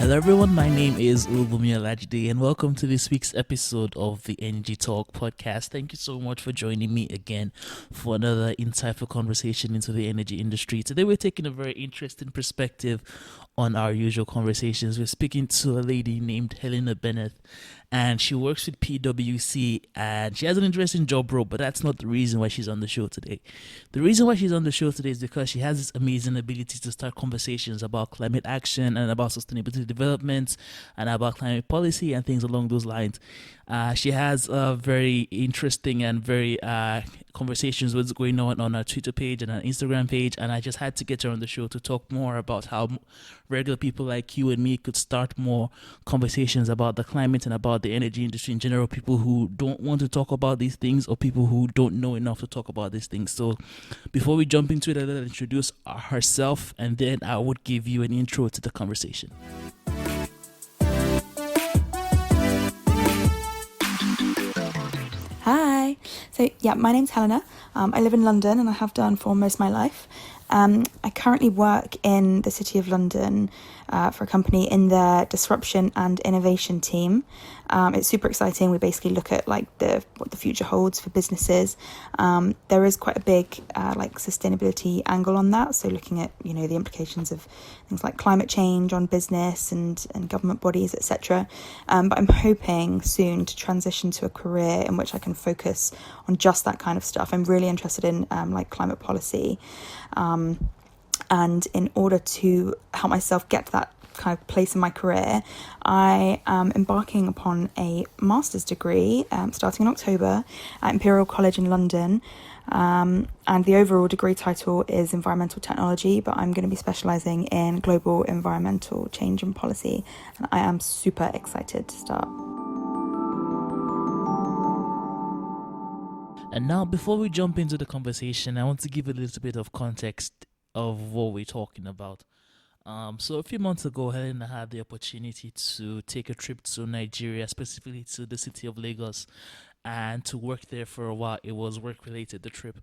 Hello, everyone. My name is Ulbumi Alajide, and welcome to this week's episode of the Energy Talk podcast. Thank you so much for joining me again for another insightful conversation into the energy industry. Today, we're taking a very interesting perspective on our usual conversations. We're speaking to a lady named Helena Bennett, and she works with PwC, and she has an interesting job role, but that's not the reason why she's on the show today. The reason why she's on the show today is because she has this amazing ability to start conversations about climate action and about sustainability development and about climate policy and things along those lines. She has very interesting and very conversations what's going on her Twitter page and her Instagram page, and I just had to get her on the show to talk more about how regular people like you and me could start more conversations about the climate and about the energy industry in general, people who don't want to talk about these things or people who don't know enough to talk about these things. So before we jump into it, I'll let her introduce herself, and then I would give you an intro to the conversation. Hi. My name's Helena. I live in London and I have done for most of my life. I currently work in the City of London for a company in the disruption and innovation team. It's super exciting. We basically look at what the future holds for businesses. There is quite a big sustainability angle on that. So looking at the implications of things like climate change on business and government bodies, etc. But I'm hoping soon to transition to a career in which I can focus on just that kind of stuff. I'm really interested in climate policy. And in order to help myself get to that kind of place in my career, I am embarking upon a master's degree starting in October at Imperial College in London. And the overall degree title is Environmental Technology, but I'm going to be specialising in global environmental change and policy. And I am super excited to start. And now, before we jump into the conversation, I want to give a little bit of context of what we're talking about. So a few months ago, Helena had the opportunity to take a trip to Nigeria, specifically to the city of Lagos, and to work there for a while. It was work related, the trip.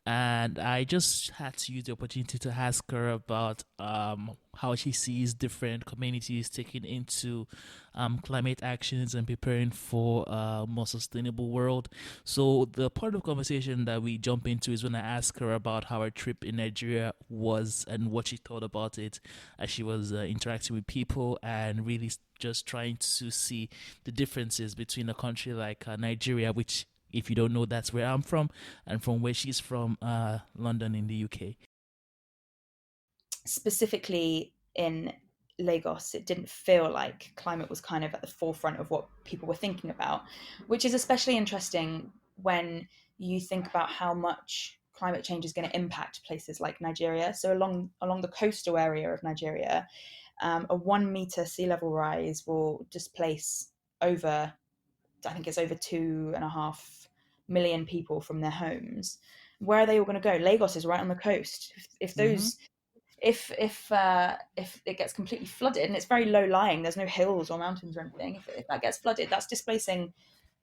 And I just had to use the opportunity to ask her about how she sees different communities taking into climate actions and preparing for a more sustainable world. So the part of the conversation that we jump into is when I ask her about how her trip in Nigeria was and what she thought about it as she was interacting with people and really just trying to see the differences between a country like Nigeria, which, if you don't know, that's where I'm from, and from where she's from, London in the UK. Specifically in Lagos, it didn't feel like climate was kind of at the forefront of what people were thinking about, which is especially interesting when you think about how much climate change is going to impact places like Nigeria. So along the coastal area of Nigeria, a 1 meter sea level rise will displace over, I think it's over 2.5 million people from their homes. Where are they all going to go? Lagos is right on the coast. If Mm-hmm. those if it gets completely flooded, and it's very low lying, there's no hills or mountains or anything. If that gets flooded, that's displacing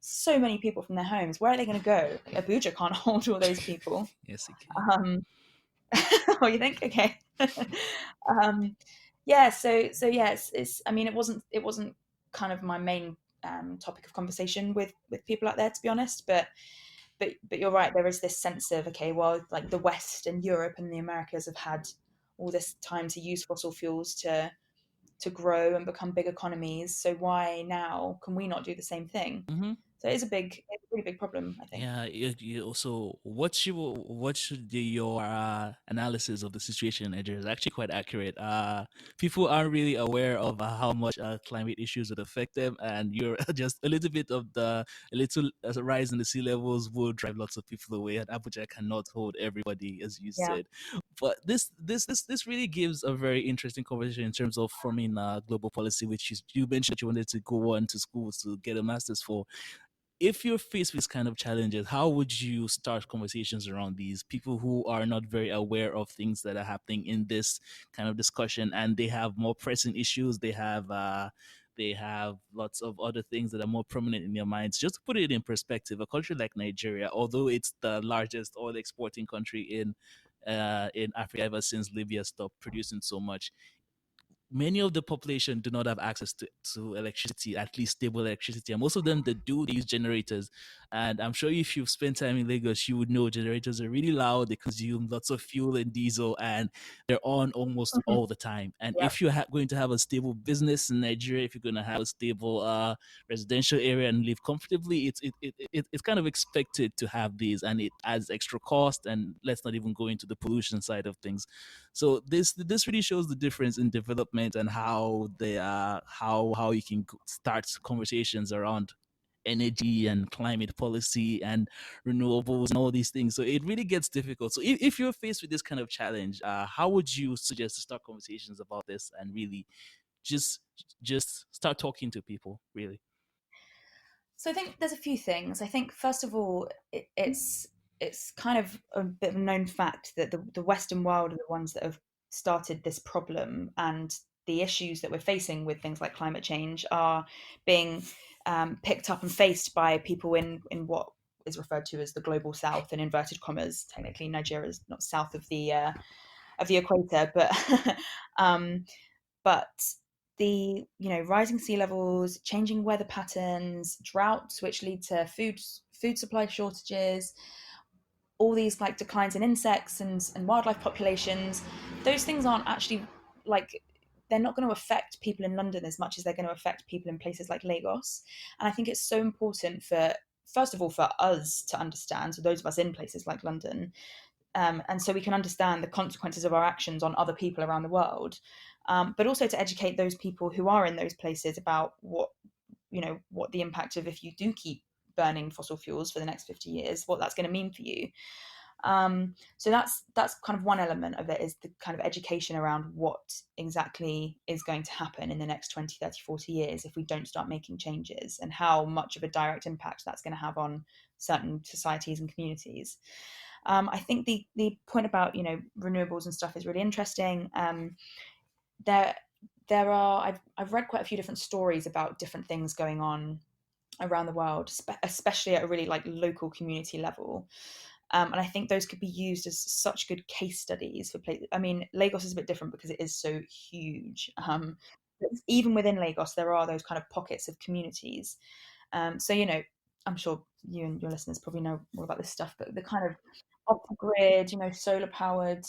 so many people from their homes. Where are they going to go? Abuja can't hold all those people. Yes, it can. Um, oh, you think? Okay. um, yeah. So yeah. It's. I mean, it wasn't kind of my main topic of conversation with people out there, to be honest. But you're right. There is this sense of, okay, well, like the West and Europe and the Americas have had all this time to use fossil fuels to grow and become big economies. So why now can we not do the same thing? Mm-hmm. So it's a really big problem, I think. Yeah. You also, what should your analysis of the situation in Nigeria is actually quite accurate. People aren't really aware of how much climate issues would affect them, and you're just a little rise in the sea levels will drive lots of people away, and Abuja cannot hold everybody, as you Yeah. said. But this really gives a very interesting conversation in terms of forming global policy, which you mentioned you wanted to go on to school to get a master's for. If you're faced with these kind of challenges, how would you start conversations around these people who are not very aware of things that are happening in this kind of discussion, and they have more pressing issues? They have lots of other things that are more prominent in their minds. Just to put it in perspective, a country like Nigeria, although it's the largest oil exporting country in Africa ever since Libya stopped producing so much, many of the population do not have access to electricity, at least stable electricity. And most of them that do, they use generators. And I'm sure if you've spent time in Lagos, you would know generators are really loud. They consume lots of fuel and diesel, and they're on almost Mhm. all the time. And Yeah. if you're going to have a stable business in Nigeria, if you're going to have a stable residential area and live comfortably, it's kind of expected to have these, and it adds extra cost. And let's not even go into the pollution side of things. So this really shows the difference in development and how they are how you can start conversations around energy and climate policy and renewables and all these things. So it really gets difficult. So if you're faced with this kind of challenge, how would you suggest to start conversations about this and really just just start talking to people, really? So I think there's a few things. I think first of all, it's kind of a bit of a known fact that the Western world are the ones that have started this problem, and the issues that we're facing with things like climate change are being picked up and faced by people in what is referred to as the global south, in inverted commas. Technically, Nigeria is not south of the equator, um, but the rising sea levels, changing weather patterns, droughts which lead to food supply shortages, all these like declines in insects and wildlife populations, those things aren't actually like they're not going to affect people in London as much as they're going to affect people in places like Lagos. And I think it's so important for, first of all, for us to understand, so those of us in places like London, and so we can understand the consequences of our actions on other people around the world, but also to educate those people who are in those places about what the impact of, if you do keep burning fossil fuels for the next 50 years, what that's going to mean for you. So that's kind of one element of it, is the kind of education around what exactly is going to happen in the next 20, 30, 40 years if we don't start making changes, and how much of a direct impact that's going to have on certain societies and communities. I think the point about renewables and stuff is really interesting. There there are I've read quite a few different stories about different things going on around the world, especially at a really like local community level. And I think those could be used as such good case studies for places. I mean, Lagos is a bit different because it is so huge. But even within Lagos, there are those kind of pockets of communities. So, I'm sure you and your listeners probably know more about this stuff, but the kind of off the grid, solar powered,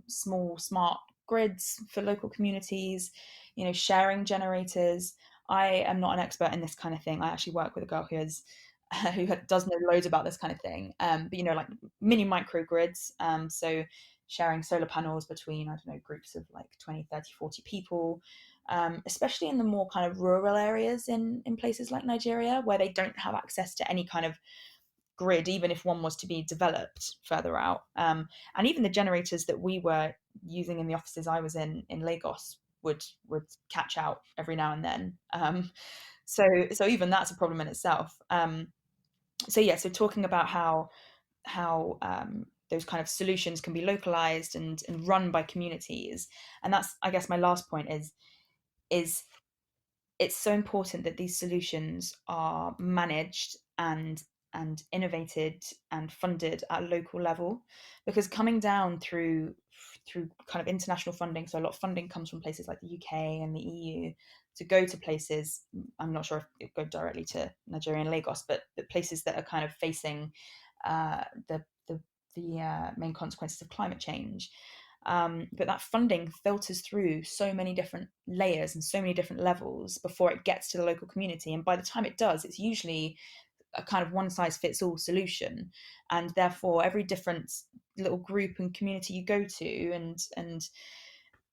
small smart grids for local communities, sharing generators. I am not an expert in this kind of thing. I actually work with a girl who does know loads about this kind of thing. But like mini microgrids. So sharing solar panels between, I don't know, groups of like 20, 30, 40 people, especially in the more kind of rural areas in places like Nigeria, where they don't have access to any kind of grid, even if one was to be developed further out. And even the generators that we were using in the offices I was in Lagos would catch out every now and then. So even that's a problem in itself. So yeah, so talking about how those kind of solutions can be localized and run by communities, and that's, I guess, my last point is it's so important that these solutions are managed and innovated and funded at a local level, because coming down through kind of international funding, so a lot of funding comes from places like the UK and the EU to go to places. I'm not sure if it go directly to Nigeria and Lagos, but the places that are kind of facing the main consequences of climate change. But that funding filters through so many different layers and so many different levels before it gets to the local community. And by the time it does, it's usually a kind of one size fits all solution. And therefore, every different little group and community you go to,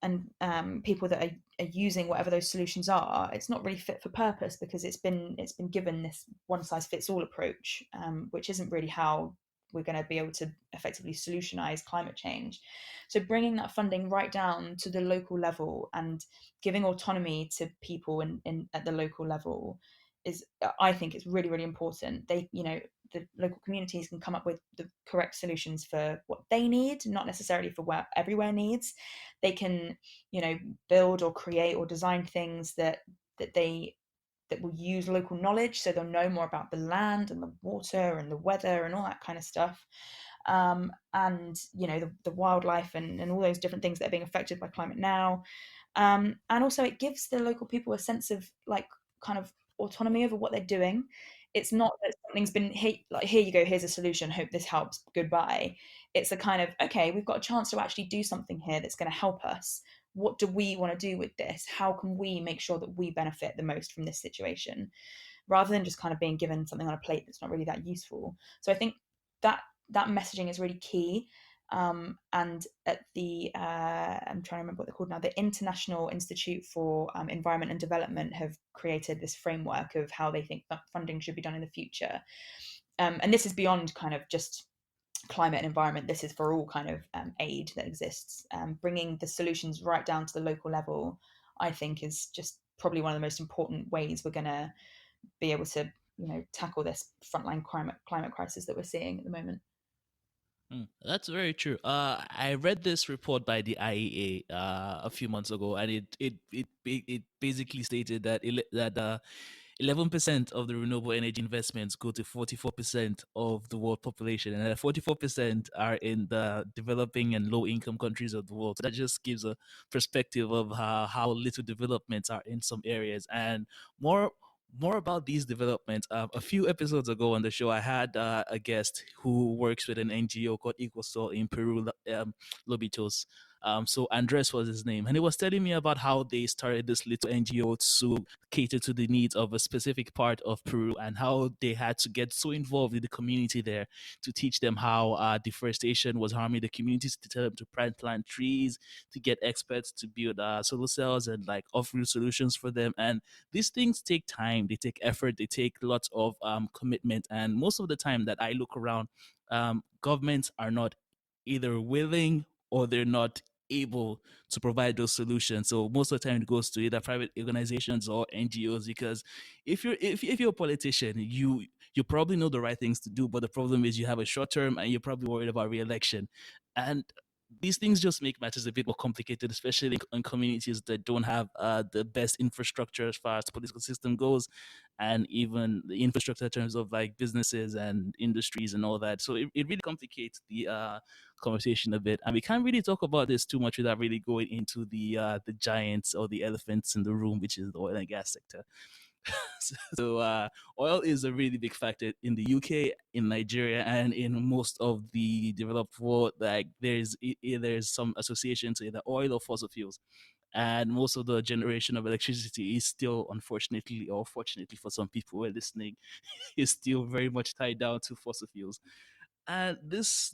and people that are using whatever those solutions are, it's not really fit for purpose, because it's been given this one size fits all approach, which isn't really how we're going to be able to effectively solutionize climate change. So bringing that funding right down to the local level and giving autonomy to people in at the local level is, I think, it's really, really important. The local communities can come up with the correct solutions for what they need, not necessarily for what everywhere needs. They can, build or create or design things that will use local knowledge, so they'll know more about the land and the water and the weather and all that kind of stuff. And the wildlife and all those different things that are being affected by climate now. And also it gives the local people a sense of like kind of autonomy over what they're doing. It's not that something's been like here you go, here's a solution, hope this helps, goodbye. It's a kind of okay, we've got a chance to actually do something here that's going to help us. What do we want to do with this? How can we make sure that we benefit the most from this situation, rather than just kind of being given something on a plate that's not really that useful? So I think that that messaging is really key. And at the I'm trying to remember what they're called now, the International Institute for Environment and Development have created this framework of how they think that funding should be done in the future. And this is beyond kind of just climate and environment. This is for all kind of aid that exists. Bringing the solutions right down to the local level, I think, is just probably one of the most important ways we're going to be able to, tackle this frontline climate crisis that we're seeing at the moment. That's very true. I read this report by the IEA a few months ago, and it basically stated that 11% of the renewable energy investments go to 44% of the world population, and 44% are in the developing and low income countries of the world. So that just gives a perspective of how little developments are in some areas. And more more about these developments. A few episodes ago on the show, I had a guest who works with an NGO called Equosol in Peru, Lobitos. So Andres was his name, and he was telling me about how they started this little NGO to cater to the needs of a specific part of Peru, and how they had to get so involved in the community there to teach them how deforestation was harming the communities, to tell them to plant trees, to get experts to build solar cells and like off-grid solutions for them. And these things take time, they take effort, they take lots of commitment. And most of the time that I look around, governments are not either willing or they're not able to provide those solutions. So most of the time it goes to either private organizations or NGOs, because if you're a politician, you probably know the right things to do, but the problem is you have a short term and you're probably worried about re-election. And these things just make matters a bit more complicated, especially in communities that don't have the best infrastructure as far as the political system goes, and even the infrastructure in terms of like businesses and industries and all that. So it really complicates the conversation a bit, and we can't really talk about this too much without really going into the giants or the elephants in the room, which is the oil and gas sector. So oil is a really big factor in the UK, in Nigeria, and in most of the developed world. Like there's some association to either oil or fossil fuels, and most of the generation of electricity is still, unfortunately or fortunately for some people who are listening, is still very much tied down to fossil fuels. And this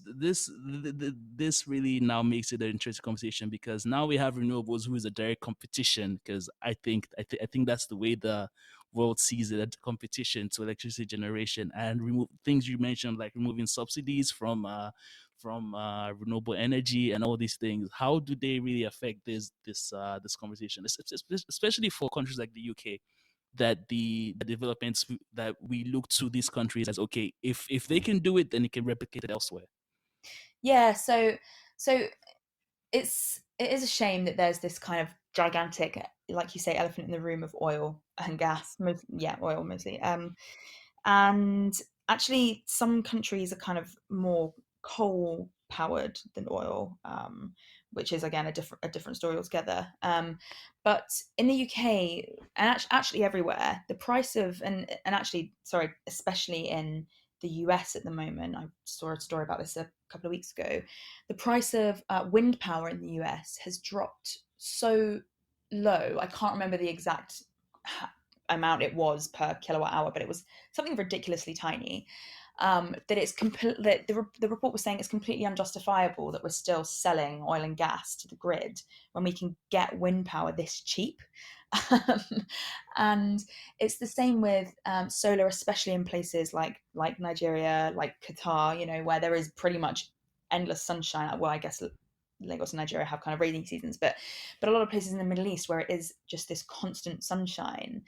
really now makes it an interesting conversation, because now we have renewables, who is a direct competition. Because I think that's the way the world sees it, a competition to electricity generation, and remove things you mentioned, like removing subsidies from renewable energy and all these things. How do they really affect this conversation, especially for countries like the UK, that the developments that we look to these countries as, okay, if they can do it, then it can replicate it elsewhere. Yeah, so it is a shame that there's this kind of gigantic, like you say, elephant in the room of oil and gas. Yeah, oil mostly. And actually, some countries are kind of more coal powered than oil, which is again a different story altogether. But in the UK, and actually everywhere, the price of and actually, sorry, especially in the US at the moment, I saw a story about this a couple of weeks ago. The price of wind power in the US has dropped so low. I can't remember the exact amount it was per kilowatt hour, but it was something ridiculously tiny. That it's that the report was saying it's completely unjustifiable that we're still selling oil and gas to the grid when we can get wind power this cheap. um, and it's the same with solar, especially in places like Nigeria, like Qatar, where there is pretty much endless sunshine. Well, I guess Lagos and Nigeria have kind of rainy seasons, but a lot of places in the Middle East where it is just this constant sunshine,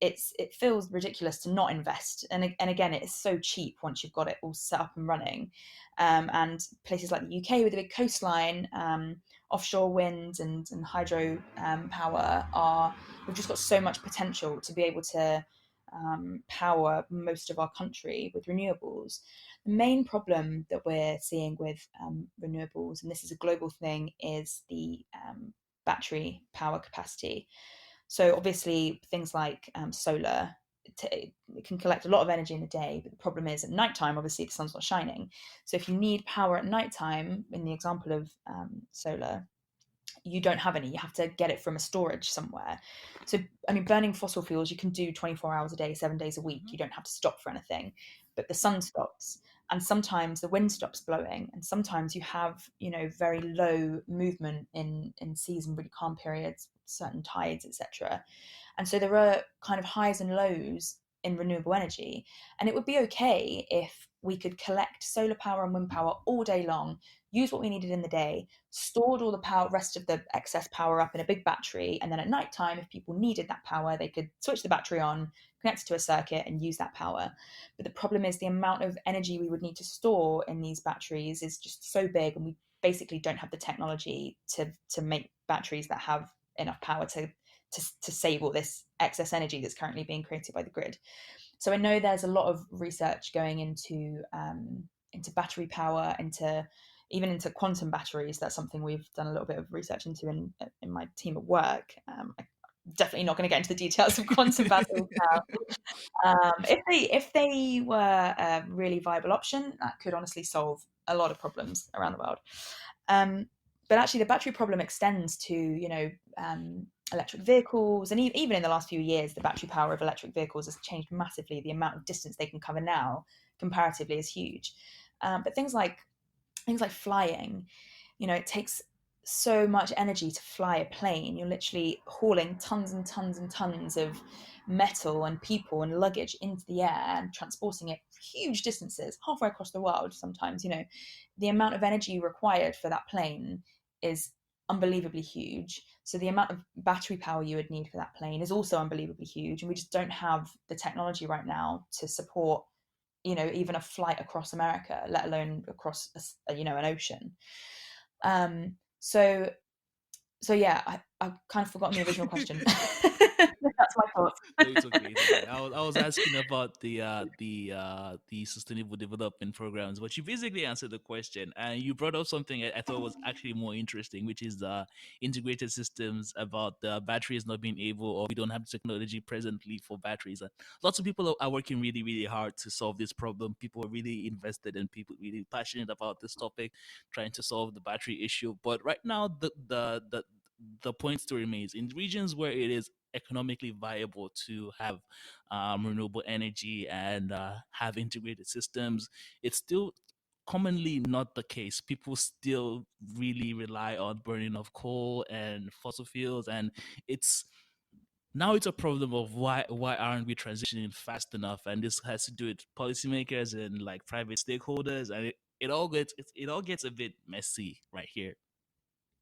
it feels ridiculous to not invest. And again, it's so cheap once you've got it all set up and running. And places like the UK with a big coastline, offshore wind and hydro power we've just got so much potential to be able to power most of our country with renewables. The main problem that we're seeing with renewables, and this is a global thing, is the battery power capacity. So obviously things like solar, it can collect a lot of energy in the day, but the problem is at nighttime, obviously the sun's not shining. So if you need power at nighttime, in the example of solar, you don't have any. You have to get it from a storage somewhere. So, I mean, burning fossil fuels, you can do 24 hours a day, 7 days a week. You don't have to stop for anything. But the sun stops, and sometimes the wind stops blowing, and sometimes you have, very low movement in seas and really calm periods, certain tides, etc. And so there are kind of highs and lows in renewable energy. And it would be okay if we could collect solar power and wind power all day long, use what we needed in the day, stored all the power, rest of the excess power up in a big battery. And then at night time, if people needed that power, they could switch the battery on, connect it to a circuit and use that power. But the problem is the amount of energy we would need to store in these batteries is just so big. And we basically don't have the technology to make batteries that have enough power to save all this excess energy that's currently being created by the grid. So I know there's a lot of research going into battery power, into quantum batteries. That's something we've done a little bit of research into in my team at work. I'm definitely not going to get into the details of quantum batteries now. If they were a really viable option, that could honestly solve a lot of problems around the world. But actually, the battery problem extends to electric vehicles, and even in the last few years, the battery power of electric vehicles has changed massively. The amount of distance they can cover now, comparatively, is huge. But things like flying, it takes so much energy to fly a plane. You're literally hauling tons and tons and tons of metal and people and luggage into the air and transporting it huge distances, halfway across the world sometimes. The amount of energy required for that plane is unbelievably huge. So the amount of battery power you would need for that plane is also unbelievably huge. And we just don't have the technology right now to support even a flight across America, let alone across an ocean. So yeah, I've kind of forgotten the original question. That's my thoughts. No, it's okay. It's okay. I was asking about the sustainable development programs, but you basically answered the question, and you brought up something I thought was actually more interesting, which is the integrated systems about the batteries not being able, or we don't have technology presently for batteries. And lots of people are working really, really hard to solve this problem. People are really invested and people really passionate about this topic, trying to solve the battery issue. But right now, the point still remains in regions where it is economically viable to have renewable energy and have integrated systems. It's still commonly not the case. People still really rely on burning of coal and fossil fuels, and it's now it's a problem of why aren't we transitioning fast enough? And this has to do with policymakers and like private stakeholders, and it all gets a bit messy right here.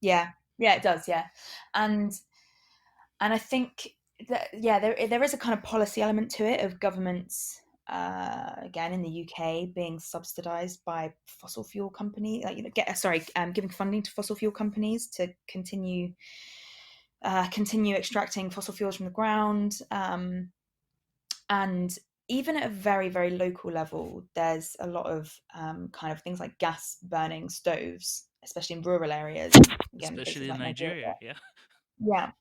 Yeah, yeah, it does. Yeah, and I think that, yeah, there is a kind of policy element to it, of governments, again in the UK, being subsidised by fossil fuel company, like, giving funding to fossil fuel companies to continue extracting fossil fuels from the ground. And even at a very, very local level, there's a lot of kind of things like gas burning stoves, especially in rural areas, again places Especially in like Nigeria. Nigeria. Yeah. Yeah,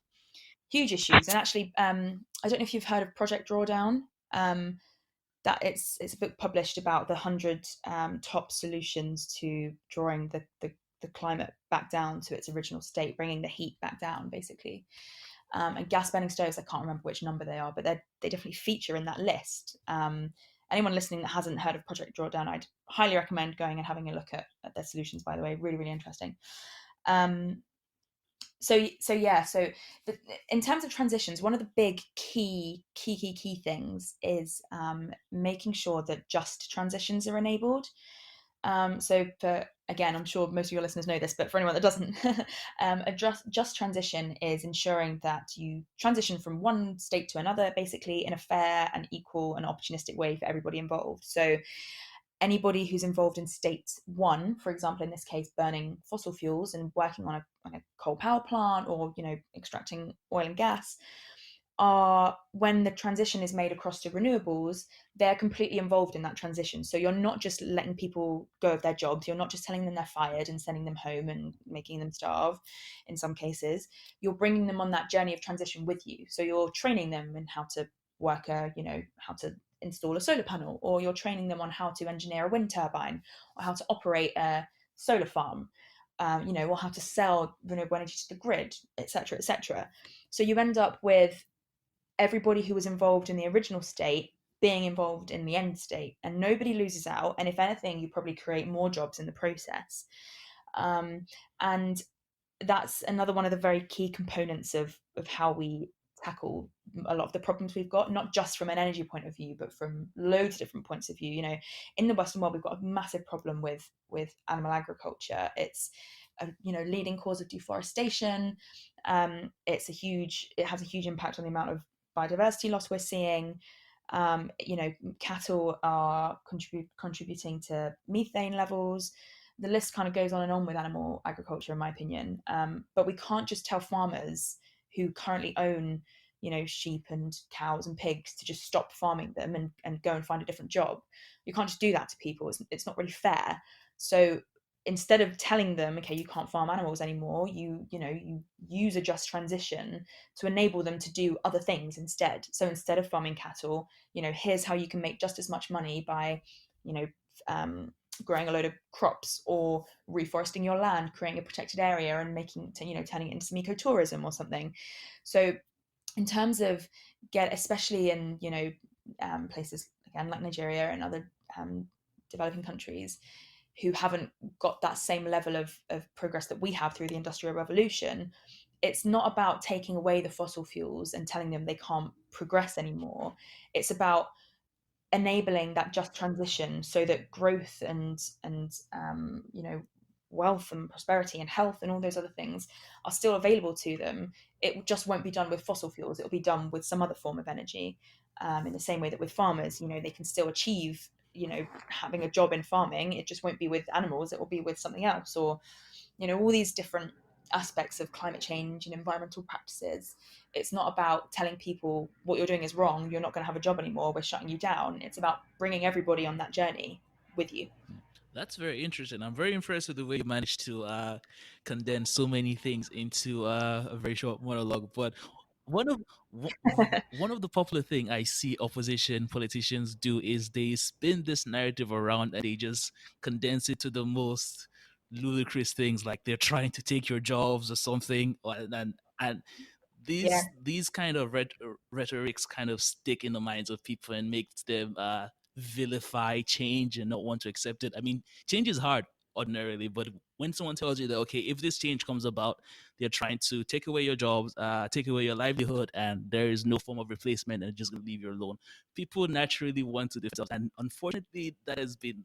huge issues. And actually, I don't know if you've heard of Project Drawdown. That it's a book published about the 100 top solutions to drawing the climate back down to its original state, bringing the heat back down, basically. And gas burning stoves, I can't remember which number they are, but they definitely feature in that list. Anyone listening that hasn't heard of Project Drawdown, I'd highly recommend going and having a look at their solutions, by the way. Really, really interesting. Um, so yeah, the, in terms of transitions, one of the big key things is making sure that just transitions are enabled. So for, again, I'm sure most of your listeners know this, but for anyone that doesn't, a just transition is ensuring that you transition from one state to another, basically in a fair and equal and opportunistic way for everybody involved. So anybody who's involved in state one, for example, in this case, burning fossil fuels and working on a coal power plant, or extracting oil and gas, are, when the transition is made across to renewables, they're completely involved in that transition. So you're not just letting people go of their jobs, you're not just telling them they're fired and sending them home and making them starve in some cases. You're bringing them on that journey of transition with you. So you're training them in how to work how to install a solar panel, or you're training them on how to engineer a wind turbine, or how to operate a solar farm, or how to sell renewable energy to the grid, etc., etc. So you end up with everybody who was involved in the original state being involved in the end state, and nobody loses out. And if anything, you probably create more jobs in the process. And that's another one of the very key components of how we tackle a lot of the problems we've got, not just from an energy point of view, but from loads of different points of view. In the Western world, we've got a massive problem with animal agriculture. It's a leading cause of deforestation. It has a huge impact on the amount of biodiversity loss we're seeing. Cattle are contributing to methane levels. The list kind of goes on and on with animal agriculture, in my opinion. But we can't just tell farmers who currently own, sheep and cows and pigs to just stop farming them and go and find a different job. You can't just do that to people. It's not really fair. So instead of telling them, okay, you can't farm animals anymore, you use a just transition to enable them to do other things instead. So instead of farming cattle, here's how you can make just as much money by, you know, um, growing a load of crops, or reforesting your land, creating a protected area and turning it into some ecotourism or something. So in terms of especially in places again like Nigeria and other developing countries who haven't got that same level of progress that we have through the Industrial Revolution, it's not about taking away the fossil fuels and telling them they can't progress anymore. It's about enabling that just transition so that growth and wealth and prosperity and health and all those other things are still available to them. It just won't be done with fossil fuels. It'll be done with some other form of energy. In the same way that with farmers, they can still achieve having a job in farming. It just won't be with animals. It will be with something else, or all these different aspects of climate change and environmental practices. It's not about telling people what you're doing is wrong, you're not going to have a job anymore, we're shutting you down. It's about bringing everybody on that journey with you. That's very interesting. I'm very impressed with the way you managed to condense so many things into a very short monologue. But one of one of the popular thing I see opposition politicians do is they spin this narrative around and they just condense it to the most ludicrous things, like they're trying to take your jobs or something, and Yeah. these kind of rhetorics kind of stick in the minds of people and makes them vilify change and not want to accept it. I mean, change is hard ordinarily, but when someone tells you that, okay, if this change comes about, they're trying to take away your jobs, take away your livelihood, and there is no form of replacement, and just going to leave you alone, people naturally want to defend themselves. And unfortunately, that has been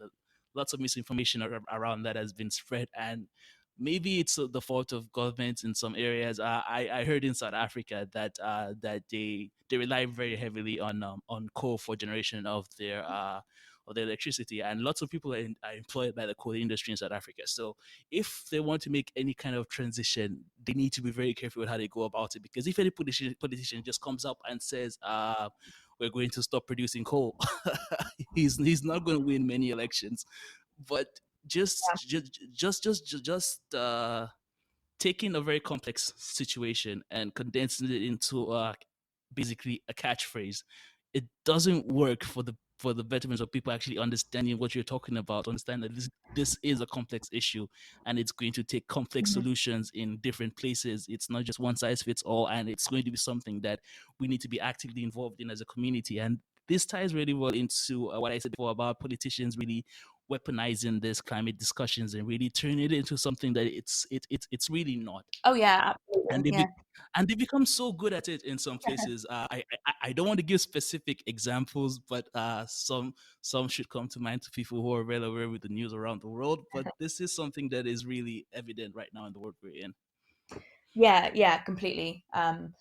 lots of misinformation around that has been spread, and maybe it's the fault of governments in some areas. I heard in South Africa that they rely very heavily on coal for generation of their electricity, and lots of people are employed by the coal industry in South Africa. So if they want to make any kind of transition, they need to be very careful with how they go about it, because if any politician just comes up and says, we're going to stop producing coal, he's not going to win many elections. But just taking a very complex situation and condensing it into basically a catchphrase, it doesn't work for the betterment of people actually understanding what you're talking about, understand that this is a complex issue, and it's going to take complex Mhm. solutions in different places. It's not just one size fits all, and it's going to be something that we need to be actively involved in as a community. And this ties really well into what I said before about politicians really weaponizing this climate discussions and really turning it into something that it's really not. Oh yeah, And absolutely. Yeah. and they become so good at it in some places. I don't want to give specific examples, but some should come to mind to people who are well aware with the news around the world. But this is something that is really evident right now in the world we're in. Yeah, completely. And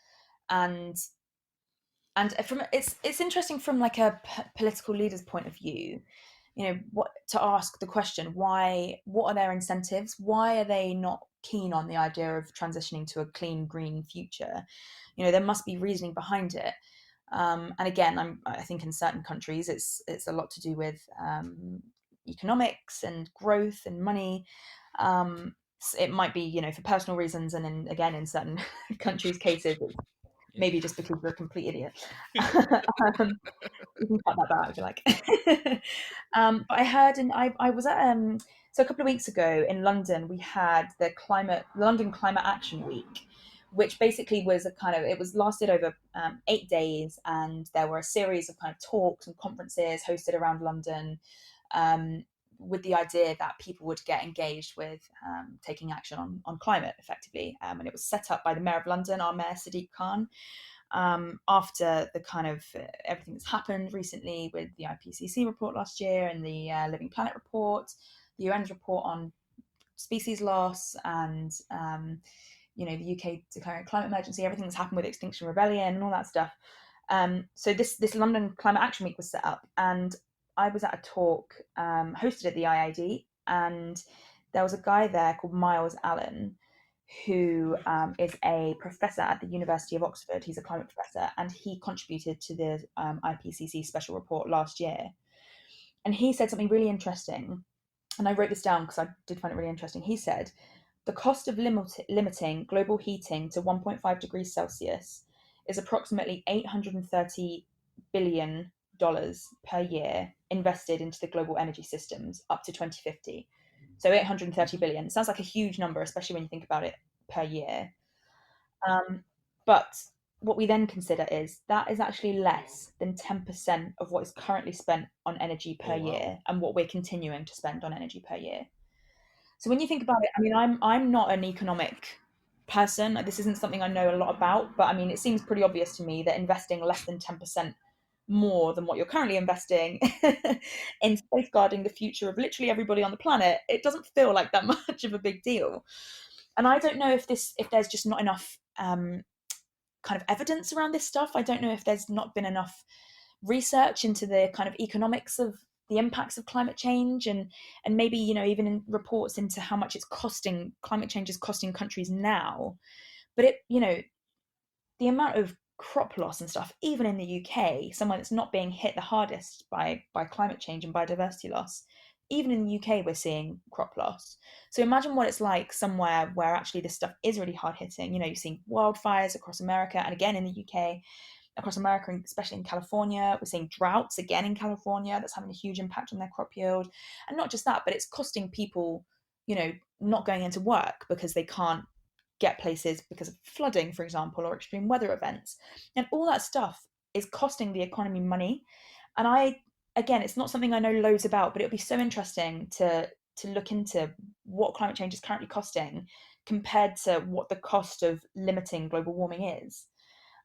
from it's interesting from like a political leader's point of view, what to ask the question, why, what are their incentives, why are they not keen on the idea of transitioning to a clean green future? There must be reasoning behind it. And again, I think in certain countries, it's a lot to do with economics and growth and money. It might be, for personal reasons, and then again, in certain countries' cases, it's Yeah. maybe just because you're a complete idiot. um, you can cut that out if you like. But I heard, and I was at so a couple of weeks ago in London, we had the London Climate Action Week, which basically was a kind of it was lasted over 8 days, and there were a series of kind of talks and conferences hosted around London. Um, with the idea that people would get engaged with taking action on climate effectively. And it was set up by the Mayor of London, our Mayor Sadiq Khan, after the kind of everything that's happened recently with the IPCC report last year and the Living Planet report, the UN's report on species loss, and the UK declaring climate emergency, everything that's happened with Extinction Rebellion and all that stuff. So this London Climate Action Week was set up, and I was at a talk hosted at the IID, and there was a guy there called Miles Allen, who is a professor at the University of Oxford. He's a climate professor, and he contributed to the IPCC special report last year. And he said something really interesting, and I wrote this down because I did find it really interesting. He said, the cost of limiting global heating to 1.5 degrees Celsius is approximately $830 billion per year invested into the global energy systems up to 2050. So 830 billion. It sounds like a huge number, especially when you think about it per year. Um, but what we then consider is that is actually less than 10% of what is currently spent on energy Oh per wow. year and what we're continuing to spend on energy per year. So when you think about it, I mean, I'm not an economic person. Like, this isn't something I know a lot about, but I mean, it seems pretty obvious to me that investing less than 10% more than what you're currently investing in safeguarding the future of literally everybody on the planet, it doesn't feel like that much of a big deal. And I don't know if there's just not enough kind of evidence around this stuff. I don't know if there's not been enough research into the kind of economics of the impacts of climate change, and maybe even in reports into how much it's costing climate change is costing countries now. But the amount of crop loss and stuff, even in the UK, somewhere that's not being hit the hardest by climate change and biodiversity loss, even in the UK we're seeing crop loss. So imagine what it's like somewhere where actually this stuff is really hard hitting. You're seeing wildfires across America, and again in the UK, across America, and especially in California. We're seeing droughts again in California that's having a huge impact on their crop yield. And not just that, but it's costing people, not going into work because they can't get places because of flooding, for example, or extreme weather events. And all that stuff is costing the economy money. And again, it's not something I know loads about, but it would be so interesting to look into what climate change is currently costing compared to what the cost of limiting global warming is.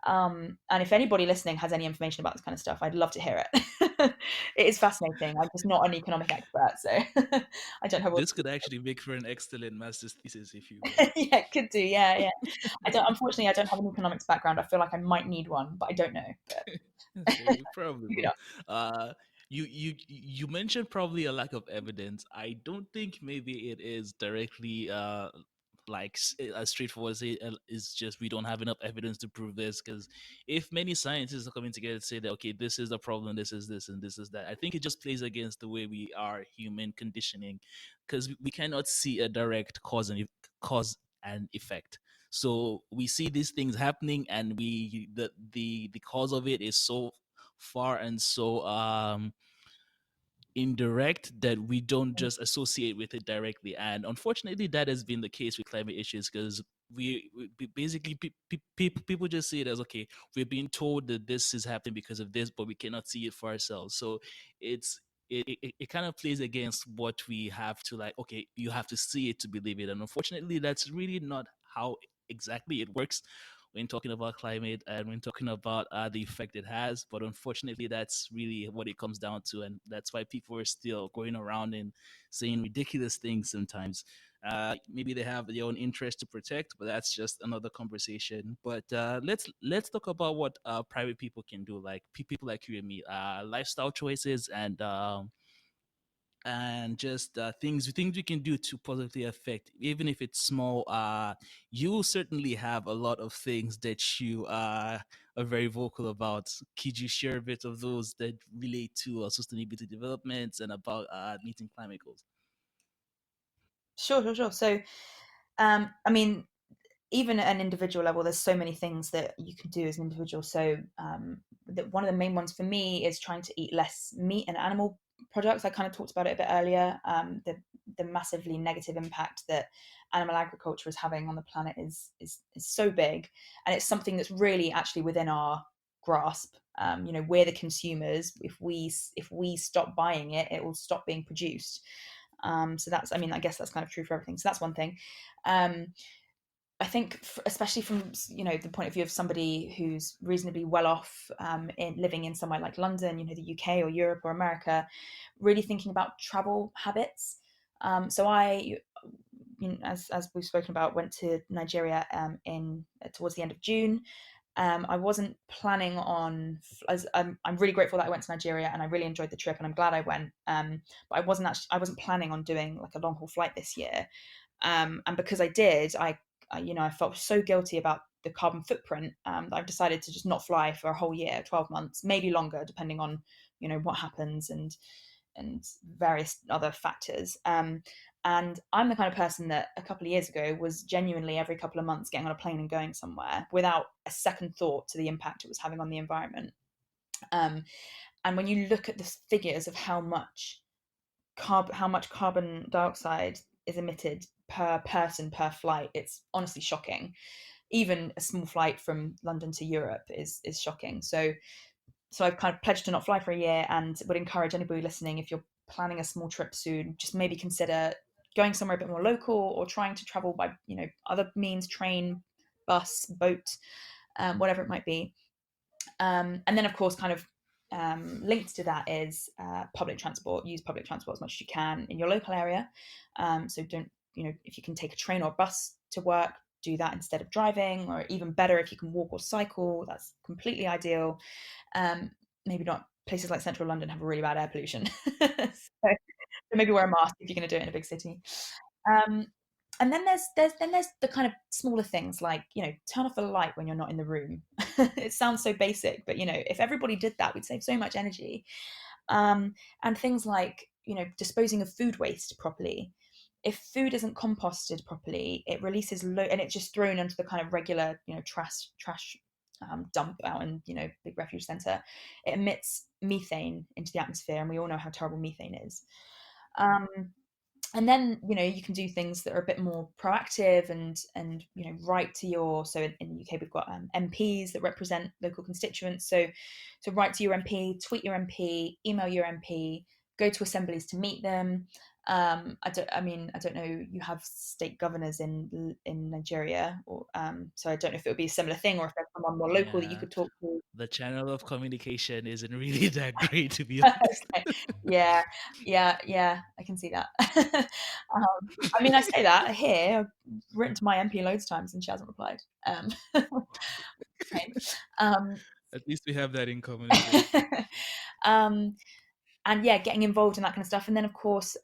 And if anybody listening has any information about this kind of stuff, I'd love to hear it. It is fascinating. I'm just not an economic expert, so I don't have all. This could actually make for an excellent master's thesis if you Yeah, could do. Yeah, yeah. Unfortunately, I don't have an economics background. I feel like I might need one, but I don't know. But so you probably you will. Uh, you mentioned probably a lack of evidence. I don't think maybe it is directly like as straightforward as it is just we don't have enough evidence to prove this. Because if many scientists are coming together to say that okay, this is the problem, this is this, and this is that, I think it just plays against the way we are human conditioning, because we cannot see a direct cause and effect. So we see these things happening, and the cause of it is so far and so indirect that we don't know. just associate with it directly. And unfortunately, that has been the case with climate issues, because basically people just see it as okay, we're being told that this is happening because of this, but we cannot see it for ourselves. So it's it kind of plays against what we have to, like, okay, you have to see it to believe it. And unfortunately, that's really not how exactly it works when talking about climate and when talking about the effect it has. But unfortunately, that's really what it comes down to. And that's why people are still going around and saying ridiculous things sometimes. Maybe they have their own interest to protect, but that's just another conversation. But let's talk about what private people can do, like people like you and me, lifestyle choices and and just things we can do to positively affect, even if it's small. You will certainly have a lot of things that you are very vocal about. Could you share a bit of those that relate to sustainability developments and about meeting climate goals? Sure, sure, sure. So, I mean, even at an individual level, there's so many things that you can do as an individual. So, one of the main ones for me is trying to eat less meat and animal products. I kind of talked about it a bit earlier. The massively negative impact that animal agriculture is having on the planet is so big, and it's something that's really actually within our grasp. We're the consumers. If we stop buying it, it will stop being produced. So that's, I mean, I guess that's kind of true for everything. So that's one thing. Um, I think, especially from the point of view of somebody who's reasonably well off, in living in somewhere like London, the UK or Europe or America, really thinking about travel habits. So I, as we've spoken about, went to Nigeria in towards the end of June. I wasn't planning on. I'm really grateful that I went to Nigeria and I really enjoyed the trip and I'm glad I went. But I wasn't planning on doing like a long haul flight this year. And because I did, I felt so guilty about the carbon footprint, that I've decided to just not fly for a whole year, 12 months, maybe longer, depending on what happens and various other factors. And I'm the kind of person that a couple of years ago was genuinely every couple of months getting on a plane and going somewhere without a second thought to the impact it was having on the environment. Um, and when you look at the figures of how much carbon dioxide is emitted per person per flight, it's honestly shocking. Even a small flight from London to Europe is shocking. So I've kind of pledged to not fly for a year, and would encourage anybody listening, if you're planning a small trip soon, just maybe consider going somewhere a bit more local or trying to travel by other means, train, bus, boat, whatever it might be. And then, of course, kind of linked to that is public transport. Use public transport as much as you can in your local area. So don't, if you can take a train or a bus to work, do that instead of driving, or even better, if you can walk or cycle, that's completely ideal. Maybe not. Places like central London have really bad air pollution. So maybe wear a mask if you're going to do it in a big city. Um, and then there's the kind of smaller things like turn off the light when you're not in the room. It sounds so basic, but if everybody did that, we'd save so much energy. And things like disposing of food waste properly. If food isn't composted properly, it releases and it's just thrown into the kind of regular trash dump out in big refuge centre. It emits methane into the atmosphere, and we all know how terrible methane is. Um, and then you can do things that are a bit more proactive and write to your, so in the UK we've got MPs that represent local constituents, so write to your MP, tweet your MP, email your MP, go to assemblies to meet them. I don't know, you have state governors in Nigeria, or so I don't know if it would be a similar thing or if there's someone more local that you Yeah, could talk to. the channel of communication isn't really that great, to be honest. Okay. Yeah, yeah, yeah, I can see that. I mean, I say that here. I've written to my MP loads of times and she hasn't replied. Pain. Um, At least we have that in common as well. um, and yeah, getting involved in that kind of stuff. And then, of course,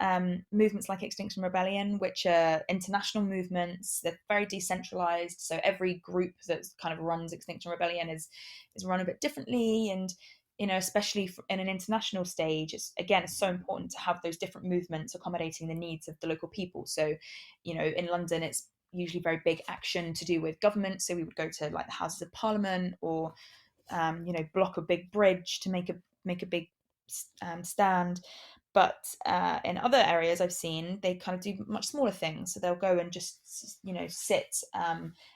movements like Extinction Rebellion, which are international movements. They're very decentralized, so every group that kind of runs Extinction Rebellion is run a bit differently. And especially in an international stage, it's so important to have those different movements accommodating the needs of the local people. So, in London, it's usually very big action to do with government. So we would go to like the Houses of Parliament, or block a big bridge to make a big stand. But in other areas I've seen, they kind of do much smaller things. So they'll go and just sit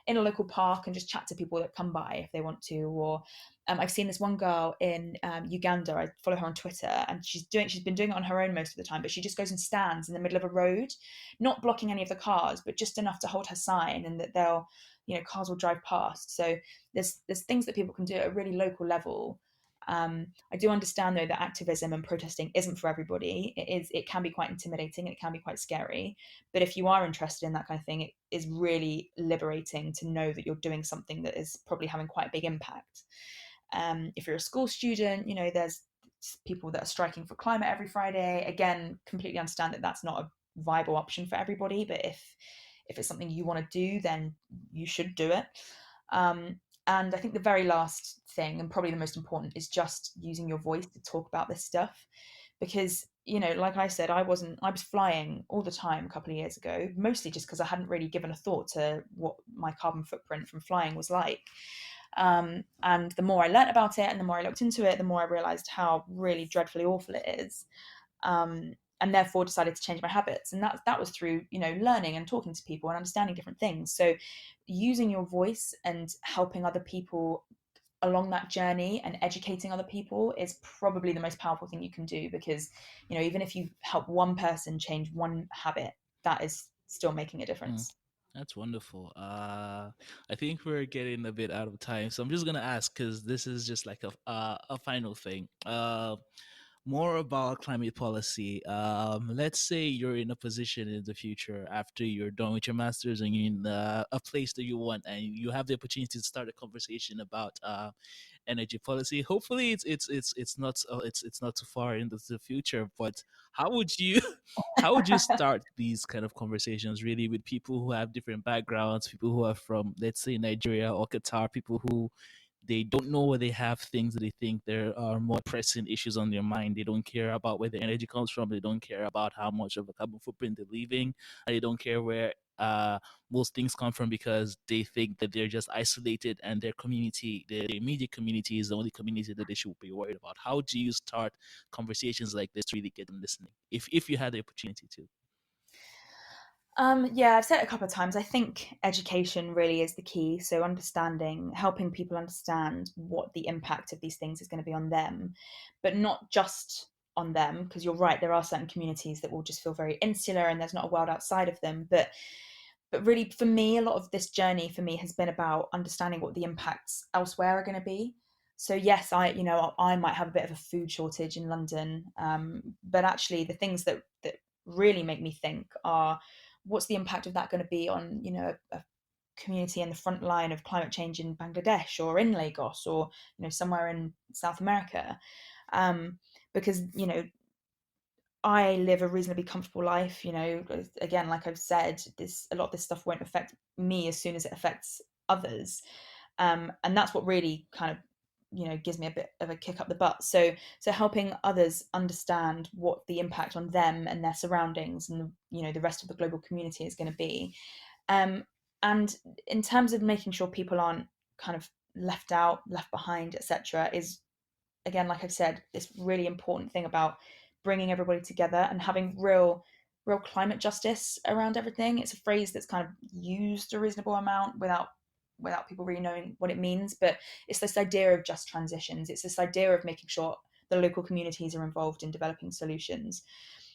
in a local park and just chat to people that come by if they want to. Or I've seen this one girl in Uganda. I follow her on Twitter, and she's been doing it on her own most of the time. But she just goes and stands in the middle of a road, not blocking any of the cars, but just enough to hold her sign, and that cars will drive past. So there's things that people can do at a really local level. I do understand though that activism and protesting isn't for everybody. It can be quite intimidating and it can be quite scary. But if you are interested in that kind of thing, it is really liberating to know that you're doing something that is probably having quite a big impact. If you're a school student, there's people that are striking for climate every Friday. Again, completely understand that that's not a viable option for everybody, but if it's something you want to do, then you should do it. And I think the very last thing, and probably the most important, is just using your voice to talk about this stuff. Because, like I said, I was flying all the time a couple of years ago, mostly just because I hadn't really given a thought to what my carbon footprint from flying was like. And the more I learnt about it and the more I looked into it, the more I realized how really dreadfully awful it is. And therefore decided to change my habits. And that was through, learning and talking to people and understanding different things. So using your voice and helping other people along that journey and educating other people is probably the most powerful thing you can do, because, even if you help one person change one habit, that is still making a difference. That's wonderful. I think we're getting a bit out of time, so I'm just gonna ask, because this is just like a final thing. More about climate policy. Let's say you're in a position in the future after you're done with your masters and you're in a place that you want, and you have the opportunity to start a conversation about energy policy. Hopefully, it's not too far into the future. But how would you how would you start these kind of conversations, really, with people who have different backgrounds, people who are from, let's say, Nigeria or Qatar, people who they don't know where they have things that they think there are more pressing issues on their mind. They don't care about where the energy comes from. They don't care about how much of a carbon footprint they're leaving. And they don't care where most things come from, because they think that they're just isolated and their community, their immediate community, is the only community that they should be worried about. How do you start conversations like this to really get them listening, if you had the opportunity to? Yeah, I've said it a couple of times. I think education really is the key. So helping people understand what the impact of these things is going to be on them, but not just on them, because you're right, there are certain communities that will just feel very insular and there's not a world outside of them. But really, for me, a lot of this journey for me has been about understanding what the impacts elsewhere are going to be. So yes, I might have a bit of a food shortage in London, but actually the things that really make me think are, what's the impact of that going to be on, a community in the front line of climate change in Bangladesh or in Lagos or, somewhere in South America. Because, I live a reasonably comfortable life, again, like I've said, a lot of this stuff won't affect me as soon as it affects others. And that's what really kind of, gives me a bit of a kick up the butt. So helping others understand what the impact on them and their surroundings and, the rest of the global community is going to be. And in terms of making sure people aren't kind of left out, left behind, etc., is, again, like I've said, this really important thing about bringing everybody together and having real climate justice around everything. It's a phrase that's kind of used a reasonable amount without people really knowing what it means, but it's this idea of just transitions. It's this idea of making sure the local communities are involved in developing solutions.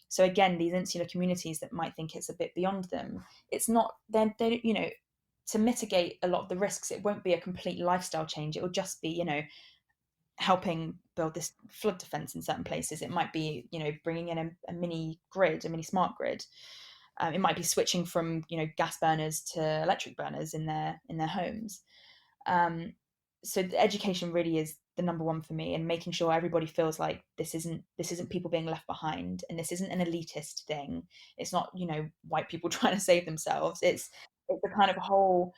So again, these insular communities that might think it's a bit beyond them, it's not. They to mitigate a lot of the risks, it won't be a complete lifestyle change. It will just be, helping build this flood defense in certain places. It might be, bringing in a mini grid, a mini smart grid. It might be switching from, gas burners to electric burners in their homes. So the education really is the number one for me, and making sure everybody feels like this isn't people being left behind, and this isn't an elitist thing. It's not, white people trying to save themselves. It's a kind of whole.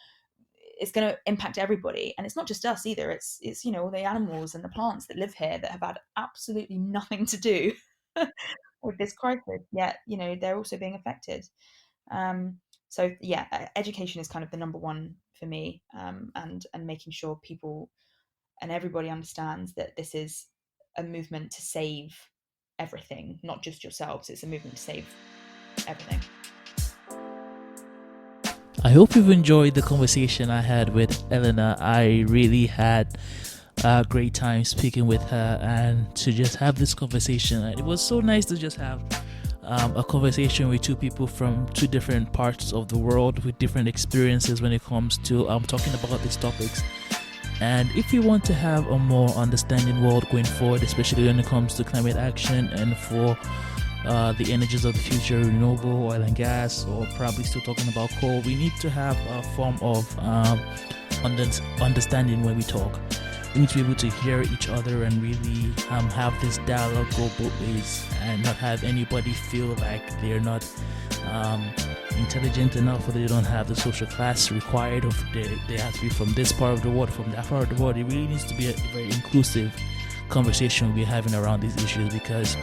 It's going to impact everybody, and it's not just us either. It's all the animals and the plants that live here that have had absolutely nothing to do with this crisis, yet they're also being affected. So yeah, education is kind of the number one for me, and making sure people and everybody understands that this is a movement to save everything, not just yourselves. It's a movement to save everything. I hope you've enjoyed the conversation I had with Helena. I really had a great time speaking with her, and to just have this conversation. It was so nice to just have a conversation with two people from two different parts of the world with different experiences when it comes to talking about these topics. And if you want to have a more understanding world going forward, especially when it comes to climate action and for the energies of the future, renewable, oil and gas, or probably still talking about coal, we need to have a form of understanding when we talk. We need to be able to hear each other and really have this dialogue go both ways, and not have anybody feel like they're not intelligent enough, or they don't have the social class required, or they have to be from this part of the world, from that part of the world. It really needs to be a very inclusive conversation we're having around these issues, because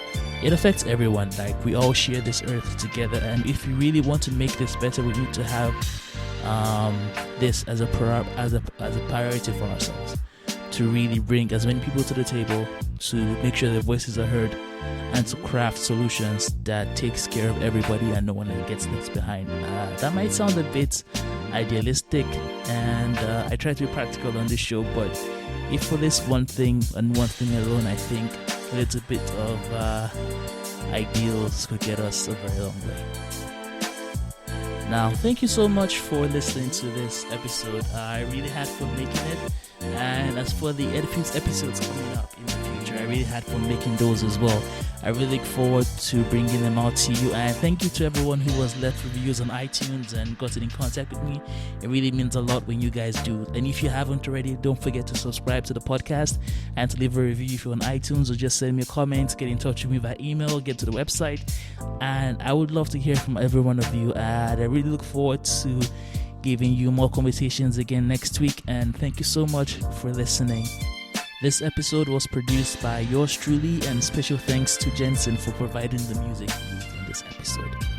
it affects everyone. Like, we all share this earth together, and if we really want to make this better, we need to have this as a priority for ourselves, to really bring as many people to the table, to make sure their voices are heard, and to craft solutions that takes care of everybody and no one gets left behind. That might sound a bit idealistic, and I try to be practical on this show, but if for this one thing and one thing alone, I think a little bit of ideals could get us a very long way. Now, thank you so much for listening to this episode. I really had fun making it. And as for the episodes coming up in the future, I really had fun making those as well. I really look forward to bringing them out to you. And thank you to everyone who has left reviews on iTunes and gotten in contact with me. It really means a lot when you guys do. And if you haven't already, don't forget to subscribe to the podcast and to leave a review if you're on iTunes, or just send me a comment, get in touch with me via email, get to the website. And I would love to hear from every one of you. And I really look forward to giving you more conversations again next week, and thank you so much for listening. This episode was produced by yours truly, and special thanks to Jensen for providing the music used in this episode.